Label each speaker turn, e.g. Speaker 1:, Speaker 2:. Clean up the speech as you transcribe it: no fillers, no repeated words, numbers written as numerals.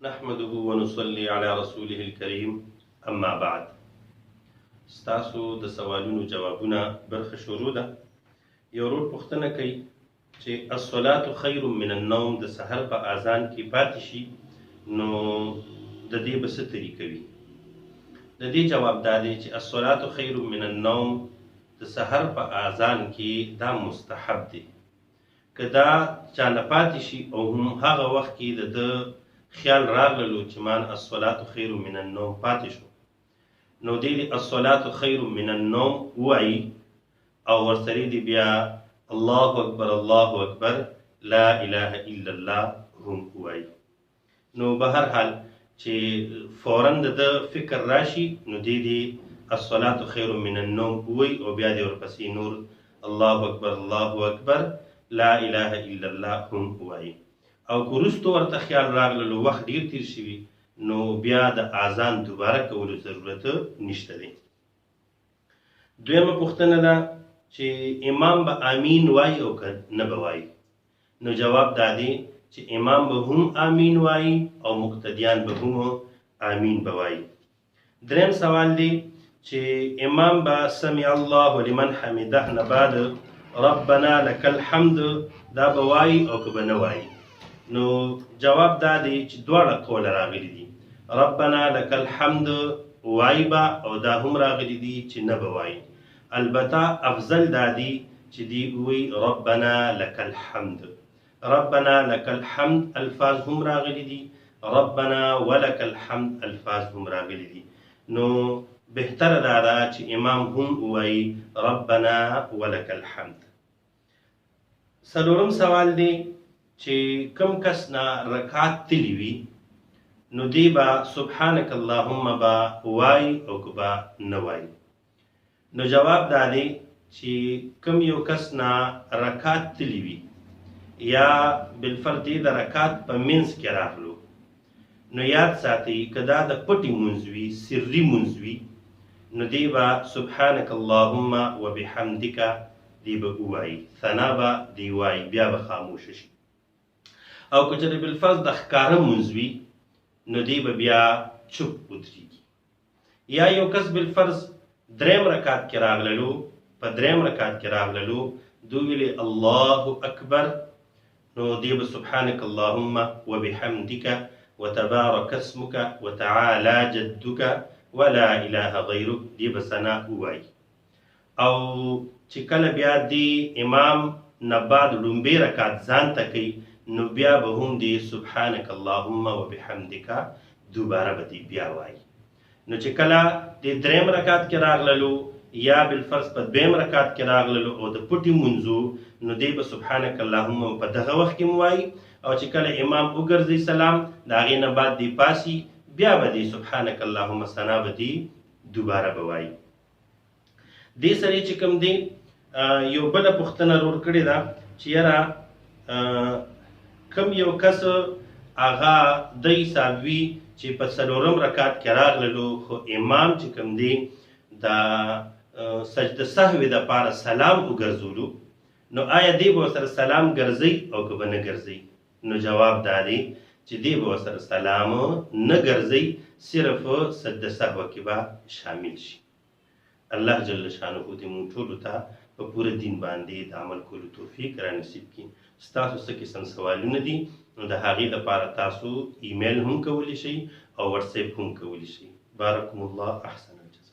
Speaker 1: نحمده ونصلي على رسوله الكريم اما بعد. ستاسو د سوالونو جوابونه برخه شروع ده. یو ورور پوښتنه کوي چې الصلاه خیر من النوم د سحر په اذان کې پاتې شي نو د دې به څه طریقه وي؟ د دې جواب دا دی چې الصلاه خیر من النوم د سحر په اذان کې دا مستحب دی. که دا چا نه پاتې شي او هم هغه وخت کې د خیال راغللو چې مان الصلاه خیر من النوم پاتې شو نو دی الصلاه خیر من النوم وایي او ورسره دی بیا الله اکبر لا اله الا الله هم وایي. نو به هر حال چې فورا د فکر راشي نو دی الصلاه خیر من النوم وایي او بیا دی ورپسې نور الله اکبر لا اله الا الله هم وایي. او که وروسته ورته خیال راغللو وخت ډیر تیر شوي نو بیا د اذان دوباره کولو ضرورت نشته دی. دویمه پوښتنه ده چې امام به امین وایي او که نه به وایي؟ نو جواب دا دی چې امام به هم امین وایي او مقتدیان به هم امین به وایي. دریم سوال دی چې امام به سمع الله لمن حمده نه بعد ربنا لك الحمد دا به وایي او که به نه وایي؟ نو جواب دا دی چې دواړه قول راغلي دي. ربنا لك الحمد وایي به او دا هم راغلي دي چې نه به وایي. البته افضل دا دی چې دی وایي ربنا لك الحمد. ربنا لك الحمد الفاظ هم راغلي دي، ربنا ولك الحمد الفاظ هم راغلي دي. نو بهتره دا ده چې امام هم وایي ربنا ولك الحمد. څلورم سوال دی چې کم کس نه رکات تلی وي نو دی به subhana kallahumm به وایي او که به نه وایي؟ نو جواب دا دی چې کم یو کس نه رکات تلی وي یا بالفرض د رکات په منځ کې راغلو نو یاد ساتئ که دا د پټي مونځ وي سري مونځ وي نو دی به subhanaka اللهم وبحمدک دی به ووایي، ثنا به دی وایي، بیا به خاموشه شي. او که چېرې بالفرض د ښکاره مونځ وي نو دی به بیا چپ ودرېږي. یا یو کس بالفرض دریم رکات کې راغللو په دریم رکات کې راغللو دو ویلې الله اکبر نو دی به سبحانك اللهم وبحمدك وتبارك اسمك وتعالى جدك ولا اله غيرك دی به ثنا ووایي. او چې کله بیا دی امام نه بعد لومبی رکات ځان ته کوي نو بیا به هم دی سبحانك اللهم وبحمدك دوباره به دی بیا وایي. نو چې کله د دریم رکات کې راغللو یا بالفرض په دویم رکات کې راغللو او د پټي مونځو نو دی به سبحانك اللهم په دغه وخت کې وایي. او چې کله امام وګرځي سلام د هغې نه بعد دی پاسي بیا به دی سبحانك اللهم ثنا به دی دوباره به وایي. دې سره چې کوم دی یو بله پوښتنه رور کړې ده چې یاره کم یو کس هغه د سهوي چې په څلورم رکات کې راغللو خو امام چې کوم دی د سجده سهوي دپاره سلام وګرځولو نو آیا دی به ورسره سلام ګرځوي او که به نه ګرځوي؟ نو جواب دا دی چې دی به ورسره سلام نه ګرځوي، صرف سجده سهوه کې به شامل شي. الله جل شانه دې مونږ ټولو ته په پوره دین باندې د عمل کولو توفیق را نصیب کړي. ستاسو څه قسم سوالونه دي نو د هغې لپاره تاسو ایمیل هم کولی شئ او واتساپ هم کولی شئ. بارکم الله، احسن الجزا.